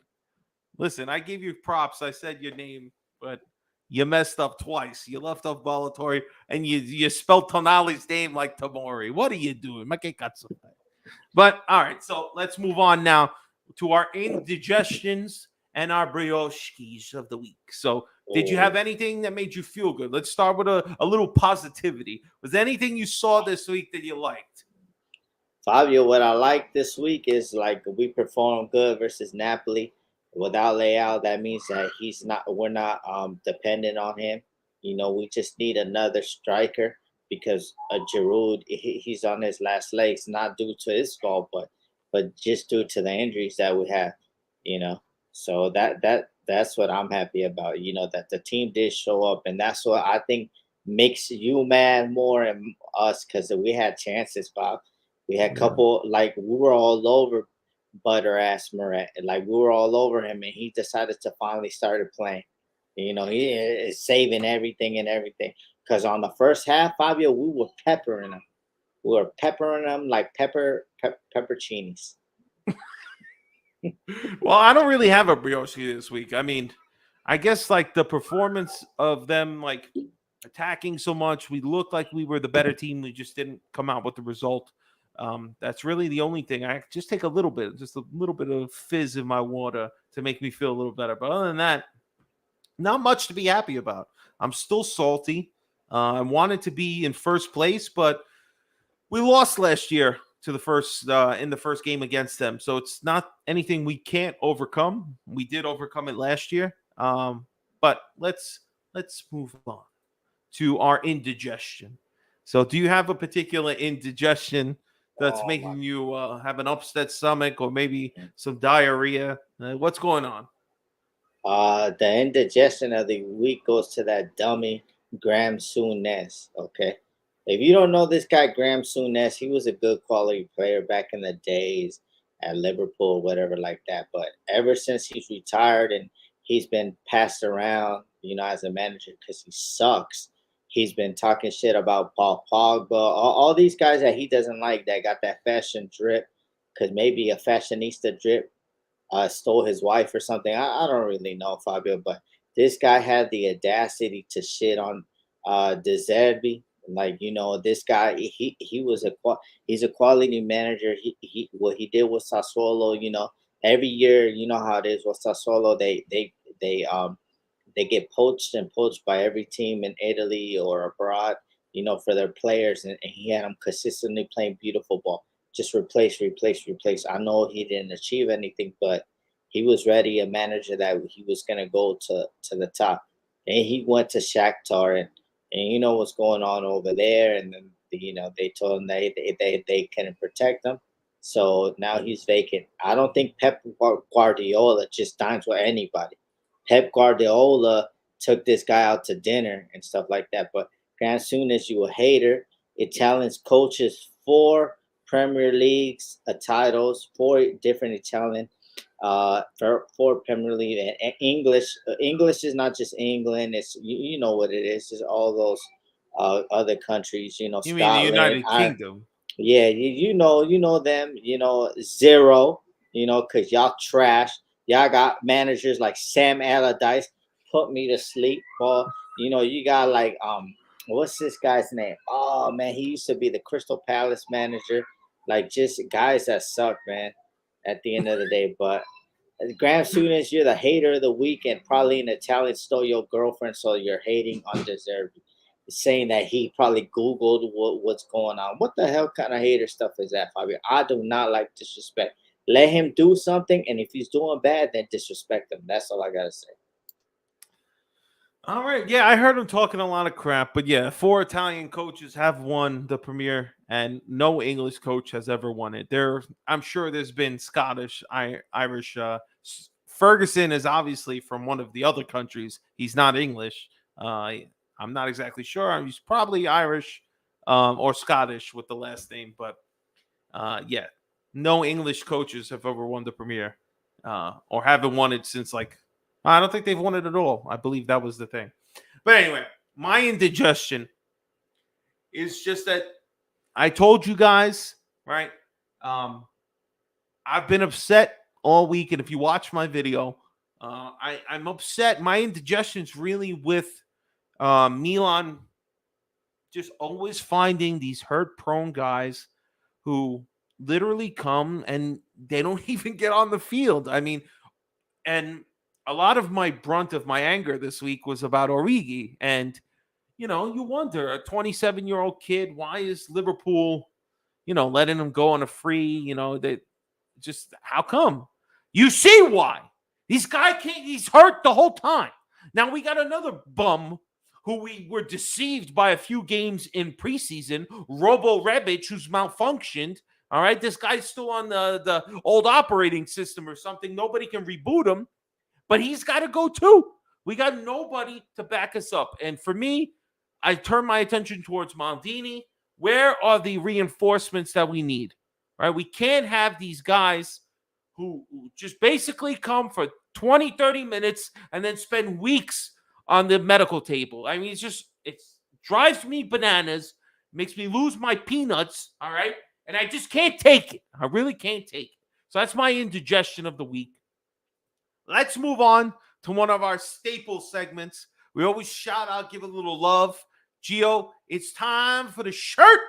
Listen, I gave you props. I said your name, but you messed up twice. You left off Balotelli, and you spelled Tonali's name like Tamori. What are you doing? But all right, so let's move on now to our indigestions and our brioches of the week. So did you have anything that made you feel good? Let's start with a little positivity. Was there anything you saw this week that you liked? Fabio, what I like this week is like we performed good versus Napoli without Leao. That means that we're not dependent on him. We just need another striker because Giroud, he's on his last legs, not due to his fault, but just due to the injuries that we have. So that's what I'm happy about. That the team did show up, and that's what I think makes you mad more and us, because we had chances, Bob. We had a couple, like we were all over butter ass Murat. Like we were all over him, and he decided to finally start playing. He is saving everything and everything. Because on the first half, Fabio, we were peppering him. We were peppering him like pepperoncinis. Well, I don't really have a brioche this week. I mean, I guess like the performance of them like attacking so much, we looked like we were the better team. We just didn't come out with the result. That's really the only thing. I just take a little bit of fizz in my water to make me feel a little better. But other than that, not much to be happy about. I'm still salty. I wanted to be in first place, but we lost last year to the first in the first game against them. So it's not anything we can't overcome. We did overcome it last year. But let's move on to our indigestion. So do you have a particular indigestion that's making you have an upset stomach or maybe some diarrhea? What's going on? The indigestion of the week goes to that dummy Graham Souness. Okay, if you don't know this guy Graham Souness, he was a good quality player back in the days at Liverpool, whatever like that. But ever since he's retired and he's been passed around, as a manager because he sucks. He's been talking shit about Paul Pogba, all these guys that he doesn't like that got that fashion drip, because maybe a fashionista drip stole his wife or something. I don't really know, Fabio, but this guy had the audacity to shit on De Zerbi. Like, this guy, he was he's a quality manager. He what he did with Sassuolo, every year, you know how it is with Sassuolo. They get poached and poached by every team in Italy or abroad, for their players, and he had them consistently playing beautiful ball. Just replace, replace, replace. I know he didn't achieve anything, but he was ready, a manager that he was gonna go to the top. And he went to Shakhtar, and you know what's going on over there, and then they told him they couldn't protect him. So now he's vacant. I don't think Pep Guardiola just dines with anybody. Pep Guardiola took this guy out to dinner and stuff like that. But as soon as you a hater, Italians coaches 4 Premier Leagues titles, 4 different Italian for Premier League, and English. English is not just England. It's you know what it is. It's all those other countries. You mean the Scotland, United Ireland. Kingdom? Yeah, you know them. Zero. Cause y'all trash. Y'all got managers like Sam Allardyce, put me to sleep. Or you got like what's this guy's name? Oh man, he used to be the Crystal Palace manager. Like just guys that suck, man. At the end of the day, but Graham Souness, you're the hater of the week, and probably an Italian stole your girlfriend, so you're hating undeserved. Saying that he probably Googled what's going on. What the hell kind of hater stuff is that, Fabio? I do not like disrespect. Let him do something, and if he's doing bad, then disrespect him. That's all I gotta say. All right. Yeah, I heard him talking a lot of crap, but yeah, 4 Italian coaches have won the Premier, and no English coach has ever won it. I'm sure there's been Scottish, Irish. Ferguson is obviously from one of the other countries. He's not English. I'm not exactly sure. He's probably Irish or Scottish with the last name, but yeah, no English coaches have ever won the Premier or haven't won it since I don't think they've won it at all. I believe that was the thing. But anyway, my indigestion is just that I told you guys, right? I've been upset all week, and if you watch my video, I'm upset. My indigestion's really with Milan just always finding these hurt-prone guys who literally come and they don't even get on the field. I mean, and a lot of my brunt of my anger this week was about Origi. And, you wonder, a 27-year-old kid, why is Liverpool, letting him go on a free, how come? You see why. These guy can't, he's hurt the whole time. Now we got another bum who we were deceived by a few games in preseason, Robo Rebic, who's malfunctioned. All right, this guy's still on the old operating system or something. Nobody can reboot him. But he's got to go too. We got nobody to back us up. And for me, I turn my attention towards Maldini. Where are the reinforcements that we need? Right? We can't have these guys who just basically come for 20, 30 minutes and then spend weeks on the medical table. I mean, it drives me bananas, makes me lose my peanuts, all right? And I just can't take it. I really can't take it. So that's my indigestion of the week. Let's move on to one of our staple segments. We always shout out, give a little love. Geo, it's time for the shirt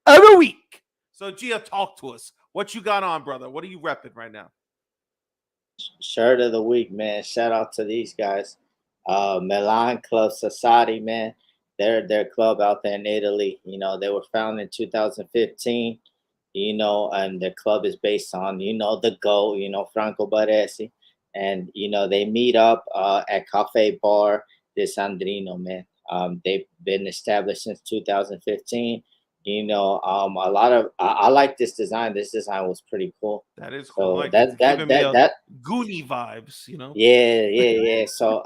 of the week. So, Geo, talk to us. What you got on, brother? What are you repping right now? Shirt of the week, man. Shout out to these guys. Milan Club Society, man. They're their club out there in Italy. They were founded in 2015. And the club is based on, the GO, Franco Baresi. And they meet up at Cafe Bar de Sandrino, man. They've been established since 2015. I like this design. This design was pretty cool. That is cool. So that Goonie vibes, you know. Yeah. So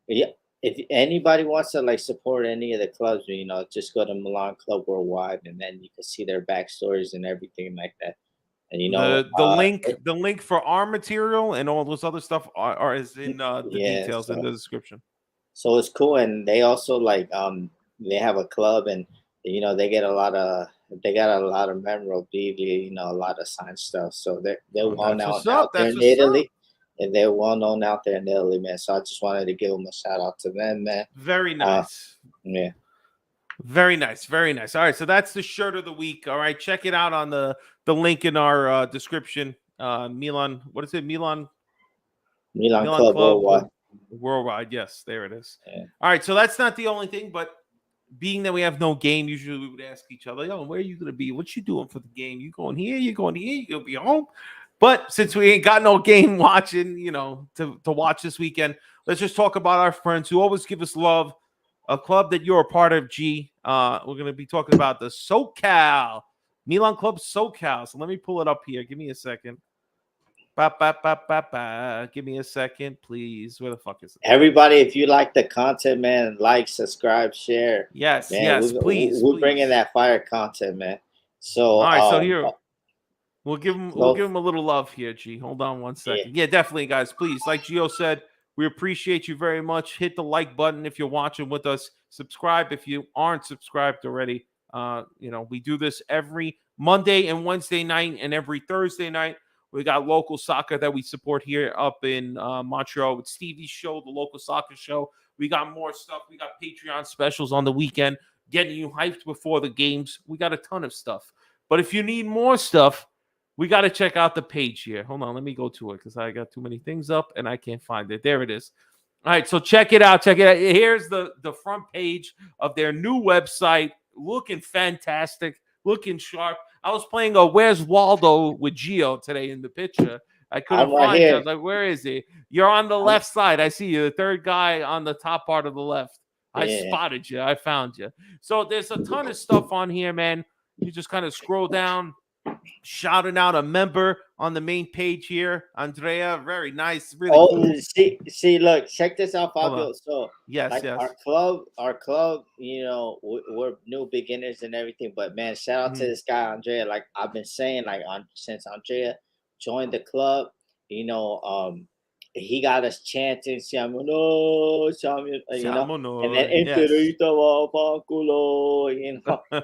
yeah. If anybody wants to like support any of the clubs, just go to Milan Club Worldwide, and then you can see their backstories and everything like that. And The link for our material and all those other stuff is in the details in the description. So it's cool, and they also like they have a club, and they got a lot of memorabilia, a lot of signed stuff. So they're well known out there in Italy, and they're well known out there in Italy, man. So I just wanted to give them a shout out to them, man. Very nice. Yeah. Very nice, very nice. All right, so that's the shirt of the week. All right, check it out on the link in our description. Milan, what is it? Milan Club Worldwide. Yes, there it is. Yeah. All right, so that's not the only thing, but being that we have no game, usually we would ask each other, "Yo, where are you gonna be? What you doing for the game? You going here? You going here? You gonna be home?" But since we ain't got no game watching, to watch this weekend, let's just talk about our friends who always give us love. A club that you're a part of, G. We're going to be talking about the SoCal, Milan Club SoCal. So let me pull it up here. Give me a second. Give me a second, please. Where the fuck is it? Everybody, if you like the content, man, like, subscribe, share. Yes, man, yes, please. We're bringing that fire content, man. So, all right, so here we'll give him a little love here, G. Hold on one second. Yeah, definitely, guys. Please, like Gio said, we appreciate you very much. Hit the like button if you're watching with us. Subscribe if you aren't subscribed already. We do this every Monday and Wednesday night and every Thursday night. We got local soccer that we support here up in Montreal with Stevie's show, the local soccer show. We got more stuff. We got Patreon specials on the weekend, getting you hyped before the games. We got a ton of stuff. But if you need more stuff, we got to check out the page here. Hold on, let me go to it because I got too many things up and I can't find it. There it is. All right, so check it out. Here's the front page of their new website. Looking fantastic, looking sharp. I was playing a Where's Waldo with Gio today in the picture. I couldn't find you. I was like, where is he? You're on the left side. I see you, the third guy on the top part of the left. I spotted you. I found you. So there's a ton of stuff on here, man. You just kind of scroll down. Shouting out a member on the main page here, Andrea. Very nice, really cool. See, look, check this out, Fabio. So, yes. Our club, we're new beginners and everything. But man, shout out to this guy, Andrea. Like I've been saying, since Andrea joined the club, he got us chanting, "Siamo, and then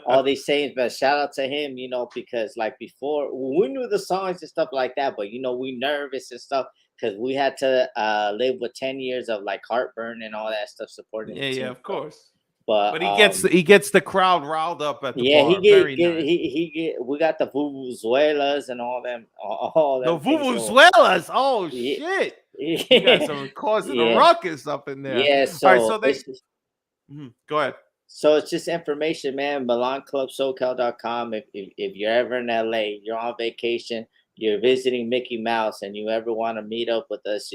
all these sayings. But shout out to him, because like before we knew the songs and stuff like that, but we nervous and stuff because we had to live with 10 years of like heartburn and all that stuff supporting. Yeah, of course. But he gets the crowd riled up at the bar. We got the vuvuzelas and all them. The vuvuzelas. Oh shit! You got some causing a ruckus up in there. Yeah. So, all right, so go ahead. So it's just information, man. MilanClubSoCal.com. If you're ever in LA, you're on vacation, you're visiting Mickey Mouse, and you ever want to meet up with us,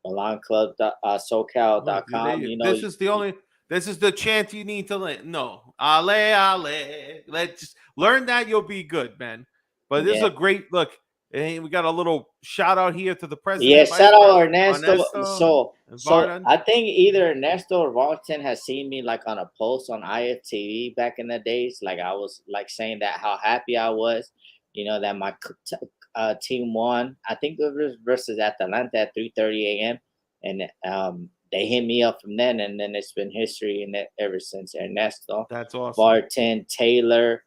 MilanClub.SoCal.com. This is the chant you need to learn. No, ale. Let's just learn that. You'll be good, man. But this is a great look. And we got a little shout out here to the president. Yeah, shout out Ernesto. So I think either Ernesto or Valentin has seen me like on a post on IFTV back in the days. Like I was like saying that how happy I was, that my team won. I think it was versus Atalanta at 3:30 a.m. And they hit me up from then, and then it's been history and ever since. Ernesto, that's awesome. Barton, Taylor,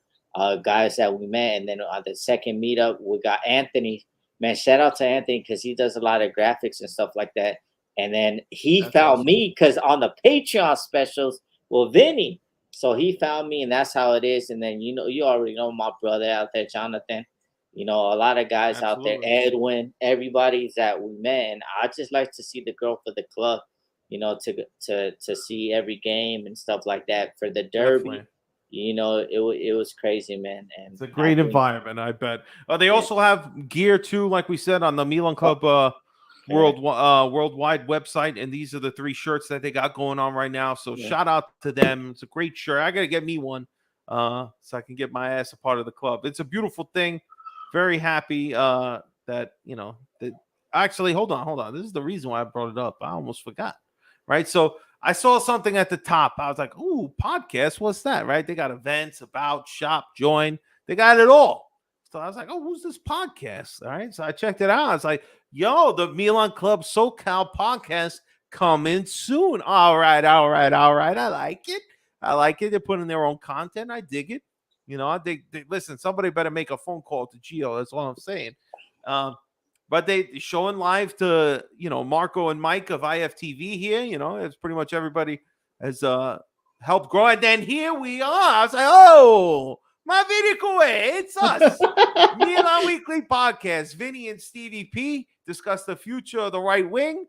guys that we met, and then on the second meetup we got Anthony. Man, shout out to Anthony because he does a lot of graphics and stuff like that. And then he found me because on the Patreon specials, Vinny. So he found me, and that's how it is. And then you already know my brother out there, Jonathan. A lot of guys out there, Edwin, everybody's that we met, and I just like to see the girl for the club. To see every game and stuff like that for the derby. It was crazy, man. And it's a great environment, I bet. They also have gear too, like we said, on the Milan Club worldwide website, and these are the 3 shirts that they got going on right now. So shout out to them. It's a great shirt. I gotta get me one so I can get my ass a part of the club. It's a beautiful thing. Very happy that actually, hold on. This is the reason why I brought it up. I almost forgot. Right. So I saw something at the top. I was like, ooh, podcast. What's that? Right. They got events, about, shop, join. They got it all. So I was like, oh, who's this podcast? All right. So I checked it out. I was like, yo, the Milan Club SoCal podcast coming soon. All right. I like it. They're putting their own content. I dig it. You know, listen, somebody better make a phone call to Geo. That's all I'm saying. But they showing live to, you know, Marco and Mike of IFTV here. You know, it's pretty much everybody has helped grow. And then here we are. I was like, oh, my video, it's us. Milan Weekly Podcast. Vinny and Stevie P discuss the future of the right wing.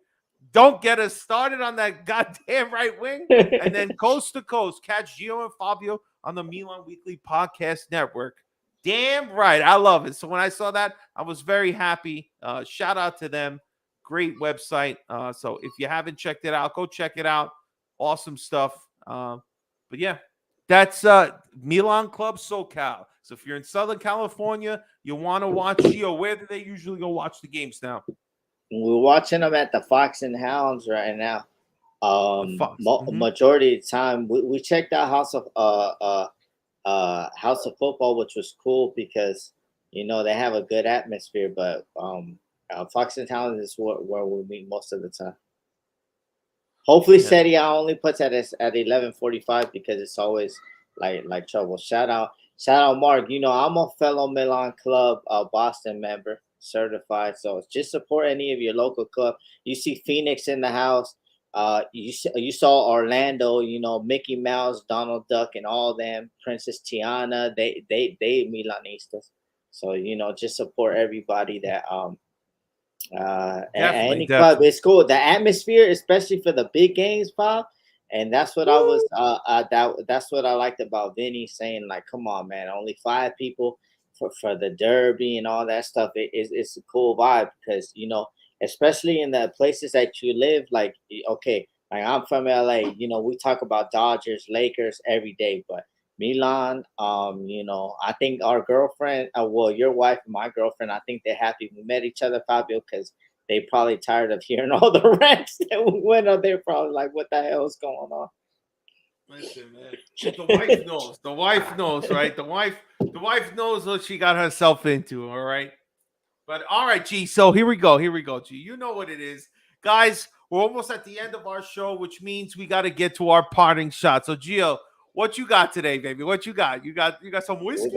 Don't get us started on that goddamn right wing. And then coast to coast, catch Gio and Fabio on the Milan Weekly Podcast Network. Damn right. I love it. So when I saw that, I was very happy. Shout out to them. Great website. So if you haven't checked it out, go check it out. Awesome stuff. But yeah, that's Milan Club SoCal. So if you're in Southern California, you want to watch Gio, where do they usually go watch the games now? We're watching them at the Fox and Hounds right now. Majority of the time, we checked out House of Football, which was cool because, you know, they have a good atmosphere. But Fox and Hounds is where we meet most of the time. Hopefully, Serie A only puts at 11:45 because it's always like trouble. Shout out, Mark. You know, I'm a fellow Milan Club Boston member, certified. So just support any of your local club. You see Phoenix in the house. You saw Orlando. You know, Mickey Mouse, Donald Duck, and all them. Princess Tiana. They Milanistas. So, you know, just support everybody that any club. It's cool. The atmosphere, especially for the big games, Pop. And that's what I was. That's what I liked about Vinny saying, like, come on, man, only 5 people for the derby and all that stuff. It's a cool vibe because, you know, especially in the places that you live, like, okay, like I'm from LA. You know, we talk about Dodgers, Lakers every day, but Milan, you know, I think our girlfriend, well, your wife and my girlfriend, I think they're happy we met each other, Fabio, because they probably tired of hearing all the rants that we went on. They're probably like, what the hell is going on? Listen, man. The wife knows. The wife knows, right? The wife knows what she got herself into, all right? But all right, G. So here we go, G. You know what it is. Guys, we're almost at the end of our show, which means we got to get to our parting shot. So, Gio, what you got today, baby? What you got? You got some whiskey?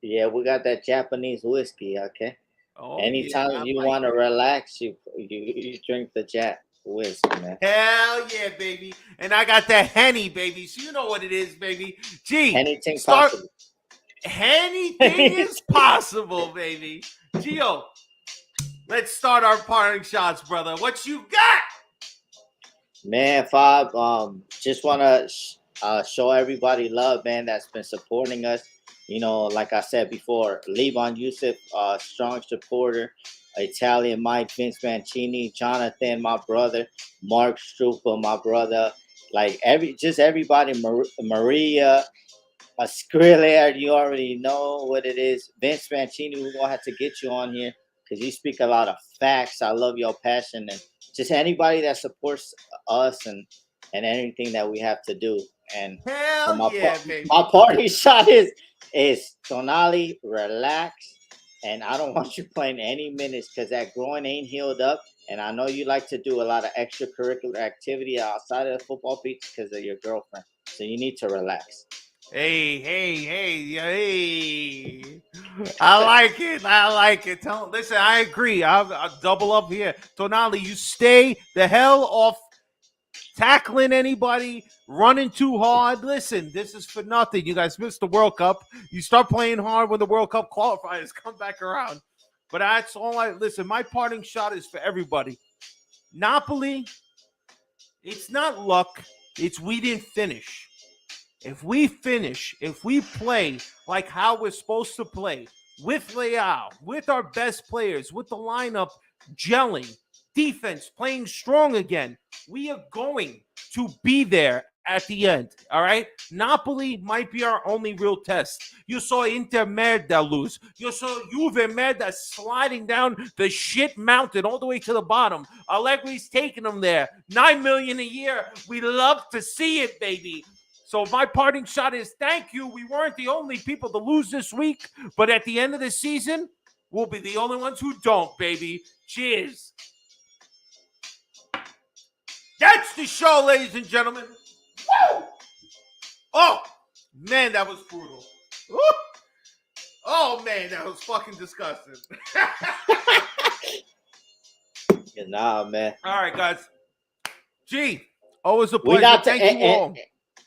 We got that Japanese whiskey, okay? Oh, anytime you want to relax, you drink the Jap whiskey, man. Hell yeah, baby. And I got that Henny, baby. So you know what it is, baby. Gee, anything possible. Anything is possible, baby. Gio, let's start our parting shots, brother. What you got? Man, Fab, just want to show everybody love, man, that's been supporting us. You know, like I said before, Levon Yusuf, strong supporter. Italian Mike, Vince Mancini, Jonathan, my brother, Mark Strupa, my brother. Like everybody, Maria, Skrillard, you already know what it is. Vince Mancini, we're gonna have to get you on here because you speak a lot of facts. I love your passion and just anybody that supports us and anything that we have to do. And baby. My party shot is Tonali, relax. And I don't want you playing any minutes because that groin ain't healed up. And I know you like to do a lot of extracurricular activity outside of the football pitch because of your girlfriend. So you need to relax. Hey. I like it. Listen, I agree. I'll double up here. Tonali, you stay the hell off tackling anybody, running too hard. Listen, this is for nothing. You guys missed the World Cup. You start playing hard when the World Cup qualifiers come back around. But that's all listen, my parting shot is for everybody. Napoli, it's not luck. It's we didn't finish. If we play like how we're supposed to play, with Leao, with our best players, with the lineup gelling, defense playing strong again, we are going to be there at the end. All right, Napoli might be our only real test. You saw Inter Merda lose. You saw Juve Merda sliding down the shit mountain all the way to the bottom. Allegri's taking them there. $9 million a year. We love to see it, baby. So my parting shot is thank you. We weren't the only people to lose this week, but at the end of the season, we'll be the only ones who don't, baby. Cheers. That's the show, ladies and gentlemen. Woo! Oh, man, that was brutal. Woo! Oh, man, that was fucking disgusting. Nah, man. All right, guys. G, always a pleasure. Thank you all.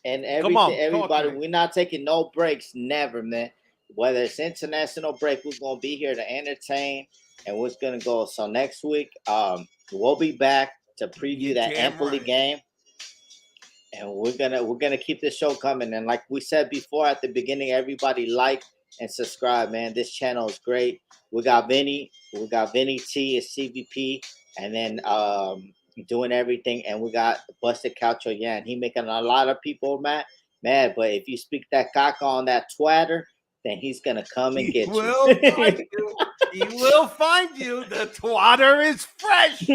And everybody, we're not taking no breaks, never, man. Whether it's international break, we're gonna be here to entertain, and we're gonna go. So next week, we'll be back to preview that Empoli game, and we're gonna keep the show coming. And like we said before at the beginning, everybody like and subscribe, man. This channel is great. We got Vinny T is CVP, and then doing everything, and we got Busted Calcio Yan. He making a lot of people mad, but if you speak that caca on that twatter, then he's gonna come and get you. He will find you. The twatter is fresh.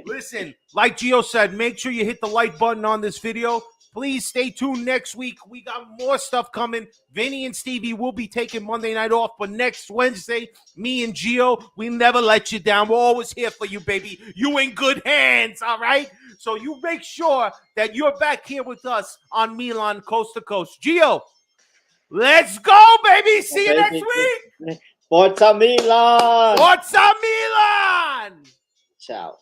Listen, like Gio said, make sure you hit the like button on this video. Please stay tuned next week. We got more stuff coming. Vinny and Stevie will be taking Monday night off, but next Wednesday, me and Gio, we never let you down. We're always here for you, baby. You in good hands, all right? So you make sure that you're back here with us on Milan Coast to Coast. Gio, let's go, baby. See you next week. Forza Milan. Forza Milan. Ciao.